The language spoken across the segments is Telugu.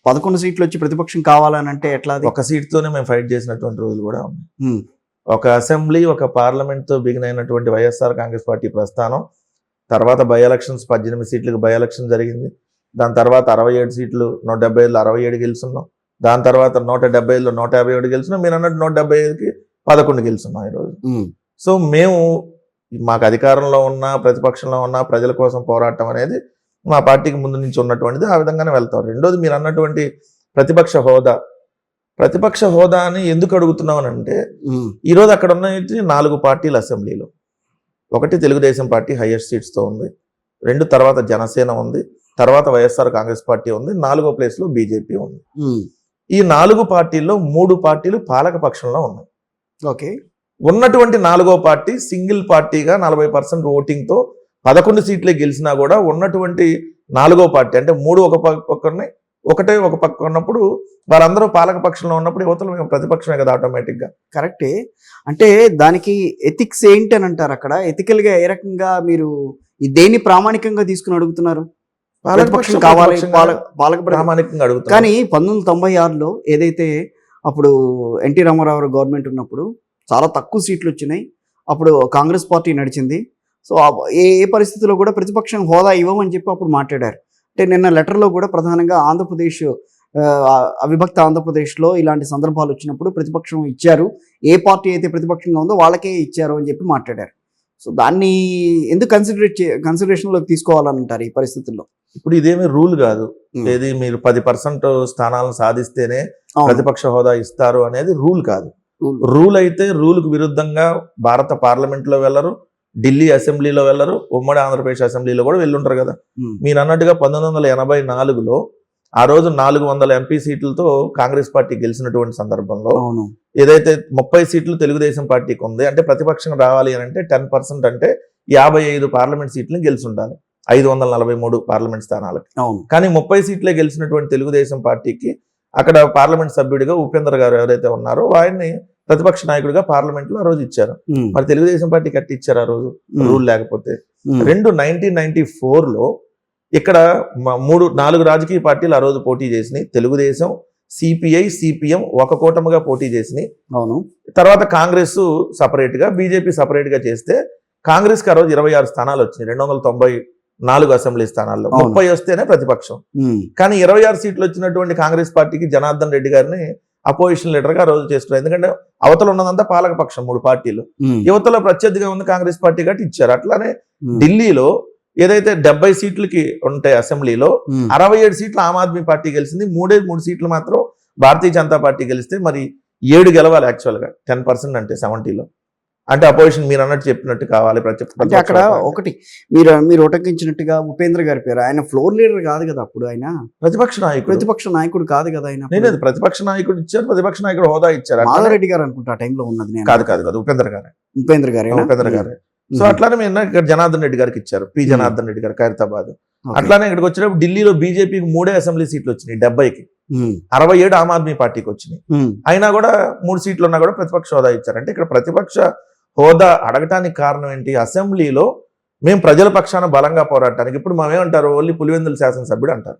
11 సీట్లు వచ్చి ప్రతిపక్షం కావాలని అంటే ఎట్లా అది? ఒక సీట్తోనే మేము ఫైట్ చేసినటువంటి రోజులు కూడా ఉన్నాయి. ఉమ్, ఒక అసెంబ్లీ ఒక పార్లమెంట్తో బిగిన్ అయినటువంటి వైఎస్ఆర్ కాంగ్రెస్ పార్టీ ప్రస్థానం. తర్వాత బై ఎలక్షన్స్ 18 సీట్లకు బై ఎలక్షన్ జరిగింది. దాని తర్వాత 67 సీట్లు 175లో 67 గెలుచున్నాం. దాని తర్వాత 170లో 157 గెలుచున్నాం. మీరు అన్నట్టు 175కి 11 గెలుచున్నాం ఈరోజు. ఉమ్, సో మేము మాకు అధికారంలో ఉన్న ప్రతిపక్షంలో ఉన్న ప్రజల కోసం పోరాటం అనేది మా పార్టీకి ముందు నుంచి ఉన్నటువంటిది. ఆ విధంగానే వెళ్తాం. రెండోది మీరు అన్నటువంటి ప్రతిపక్ష హోదా అని ఎందుకు అడుగుతున్నాం అంటే ఉమ్, ఈరోజు అక్కడ ఉన్న 4 పార్టీలు అసెంబ్లీలో. ఒకటి తెలుగుదేశం పార్టీ హైయెస్ట్ సీట్స్తో ఉంది. 2 తర్వాత జనసేన ఉంది. తర్వాత వైఎస్ఆర్ కాంగ్రెస్ పార్టీ ఉంది. 4వ ప్లేస్లో బీజేపీ ఉంది. ఉమ్, ఈ 4 పార్టీల్లో 3 పార్టీలు పాలక పక్షంలో ఉన్నాయి. ఓకే. ఉన్నటువంటి 4వ పార్టీ సింగిల్ పార్టీగా 40% ఓటింగ్తో 11 సీట్లే గెలిచినా కూడా ఉన్నటువంటి 4వ పార్టీ అంటే 3 ఒక పక్కనే ఒకటే ఒక పక్క ఉన్నప్పుడు వారందరూ పాలక పక్షంలో ఉన్నప్పుడు యువతలు మేము ప్రతిపక్షమే కదా ఆటోమేటిక్గా. కరెక్టే. అంటే దానికి ఎథిక్స్ ఏంటి అని అంటారు అక్కడ? ఎథికల్ గా ఏ రకంగా మీరు దేన్ని ప్రామాణికంగా తీసుకుని అడుగుతున్నారు? ప్రతిపక్షం కావాలి, పాలక ప్రామాణికంగా అడుగుతాం. కానీ 1996లో ఏదైతే అప్పుడు ఎన్టీ రామారావు గవర్నమెంట్ ఉన్నప్పుడు చాలా తక్కువ సీట్లు వచ్చినాయి. అప్పుడు కాంగ్రెస్ పార్టీ నడిచింది. సో ఏ ఏ పరిస్థితుల్లో కూడా ప్రతిపక్షం హోదా ఇవ్వమని చెప్పి అప్పుడు మాట్లాడారు. అంటే నిన్న లెటర్లో కూడా ప్రధానంగా ఆంధ్రప్రదేశ్ అవిభక్త ఆంధ్రప్రదేశ్లో ఇలాంటి సందర్భాలు వచ్చినప్పుడు ప్రతిపక్షం ఇచ్చారు, ఏ పార్టీ అయితే ప్రతిపక్షంగా ఉందో వాళ్ళకే ఇచ్చారు అని చెప్పి మాట్లాడారు. సో దాన్ని ఎందుకు కన్సిడరేషన్లోకి తీసుకోవాలంటారు ఈ పరిస్థితుల్లో? ఇప్పుడు ఇదేమీ రూల్ కాదు. ఏది మీరు 10% స్థానాలను సాధిస్తేనే ప్రతిపక్ష హోదా ఇస్తారు అనేది రూల్ కాదు. రూల్ అయితే రూల్కు విరుద్ధంగా భారత పార్లమెంట్లో వెళ్ళరు, ఢిల్లీ అసెంబ్లీలో వెళ్ళరు, ఉమ్మడి ఆంధ్రప్రదేశ్ అసెంబ్లీలో కూడా వెళ్ళుంటారు కదా. మీరు అన్నట్టుగా 1984లో ఆ రోజు 400 ఎంపీ సీట్లతో కాంగ్రెస్ పార్టీ గెలిచినటువంటి సందర్భంలో ఏదైతే 30 సీట్లు తెలుగుదేశం పార్టీకి ఉంది అంటే ప్రతిపక్షం రావాలి అని అంటే 10% అంటే 55 పార్లమెంట్ సీట్లను గెలిచి ఉండాలి 543 పార్లమెంట్ స్థానాలకు. కానీ 30 సీట్లే గెలిచినటువంటి తెలుగుదేశం పార్టీకి అక్కడ పార్లమెంట్ సభ్యుడిగా ఉపేంద్ర గారు ఎవరైతే ఉన్నారో ఆయన్ని ప్రతిపక్ష నాయకుడిగా పార్లమెంట్ లో ఆ రోజు ఇచ్చారు. మరి తెలుగుదేశం పార్టీ కట్టి ఇచ్చారు ఆ రోజు రూల్ లేకపోతే. 1994లో ఇక్కడ 4 రాజకీయ పార్టీలు ఆ రోజు పోటీ చేసినాయి. తెలుగుదేశం, సిపిఐ, సిపిఎం ఒక కూటమిగా పోటీ చేసినాయి. తర్వాత కాంగ్రెస్ సపరేట్ గా, బీజేపీ సపరేట్ గా చేస్తే కాంగ్రెస్ కి ఆ రోజు 26 స్థానాలు వచ్చినాయి 294 అసెంబ్లీ స్థానాల్లో. 30 వస్తేనే ప్రతిపక్షం. కానీ 26 సీట్లు వచ్చినటువంటి కాంగ్రెస్ పార్టీకి జనార్దన్ రెడ్డి గారిని అపోజిషన్ లీడర్ గా ఆ రోజు చేస్తున్నారు. ఎందుకంటే అవతల ఉన్నదంతా పాలక పక్షం 3 పార్టీలు, యువతలో ప్రత్యర్థిగా ఉంది కాంగ్రెస్ పార్టీ కాబట్టి ఇచ్చారు. అట్లానే ఢిల్లీలో ఏదైతే 70 సీట్లకి ఉంటాయి అసెంబ్లీలో 67 సీట్లు ఆమ్ ఆద్మీ పార్టీ గెలిచింది. 3 సీట్లు మాత్రం భారతీయ జనతా పార్టీ గెలిస్తే మరి 7 గెలవాలి యాక్చువల్గా 10% అంటే 70లో. అంటే అపోజిషన్ మీరు అన్నట్టు చెప్పినట్టు కావాలి. అంటే అక్కడ ఒకటి మీరు ఉటంకించినట్టుగా ఉపేంద్ర గారి పేరు, ఆయన ఫ్లోర్ లీడర్ కాదు కదా, అప్పుడు ఆయన ప్రతిపక్ష నాయకుడు కాదు కదా. ఆయన నేను ప్రతిపక్ష నాయకుడు ఇచ్చారు, ప్రతిపక్ష నాయకుడు హోదా ఇచ్చారు. మాధవరెడ్డి గారు అనుకుంటా ఆ టైంలో ఉన్నది. కాదు ఉపేంద్ర గారే. సో అట్లానే మేము ఇక్కడ జనార్దన్ రెడ్డి గారికి ఇచ్చారు, పి జనార్దన్ రెడ్డి గారు ఖైరతాబాద్. అట్లానే ఇక్కడికి వచ్చినప్పుడు ఢిల్లీలో బీజేపీకి 3 అసెంబ్లీ సీట్లు వచ్చినాయి 70కి, 67 ఆమ్ ఆద్మీ పార్టీకి వచ్చినాయి. అయినా కూడా 3 సీట్లు ఉన్నా కూడా ప్రతిపక్ష హోదా ఇచ్చారు. అంటే ఇక్కడ ప్రతిపక్ష హోదా అడగటానికి కారణం ఏంటి? అసెంబ్లీలో మేము ప్రజల పక్షాన బలంగా పోరాటానికి. ఇప్పుడు మేమేమంటారు, ఓన్లీ పులివెందుల శాసనసభ్యుడు అంటారు.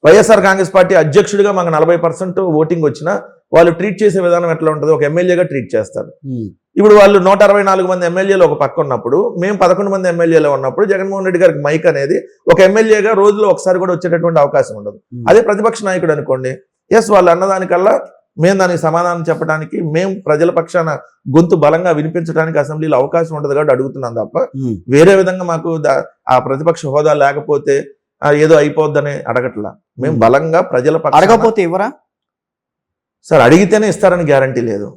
వైఎస్ఆర్ కాంగ్రెస్ పార్టీ అధ్యక్షుడిగా మాకు 40% ఓటింగ్ వచ్చినా వాళ్ళు ట్రీట్ చేసే విధానం ఎట్లా ఉంటుంది? ఒక ఎమ్మెల్యేగా ట్రీట్ చేస్తారు. ఇప్పుడు వాళ్ళు 164 మంది ఎమ్మెల్యేలు ఒక పక్క ఉన్నప్పుడు, మేము 11 మంది ఎమ్మెల్యేలు ఉన్నప్పుడు జగన్మోహన్ రెడ్డి గారికి మైక్ అనేది ఒక ఎమ్మెల్యేగా రోజులో ఒకసారి కూడా వచ్చేటటువంటి అవకాశం ఉండదు. అదే ప్రతిపక్ష నాయకుడు అనుకోండి, వాళ్ళు అన్నదానికల్లా మేము దానికి సమాధానం చెప్పడానికి, మేము ప్రజల పక్షాన గొంతు బలంగా వినిపించడానికి అసెంబ్లీలో అవకాశం ఉంటుంది కాబట్టి అడుగుతున్నాం తప్ప వేరే విధంగా మాకు ఆ ప్రతిపక్ష హోదా లేకపోతే ఏదో అయిపోద్దని అడగట్లా. మేము బలంగా ప్రజల పక్షాన. అడగకపోతే ఎవరా సార్? అడిగితేనే ఇస్తారని గ్యారంటీ లేదు.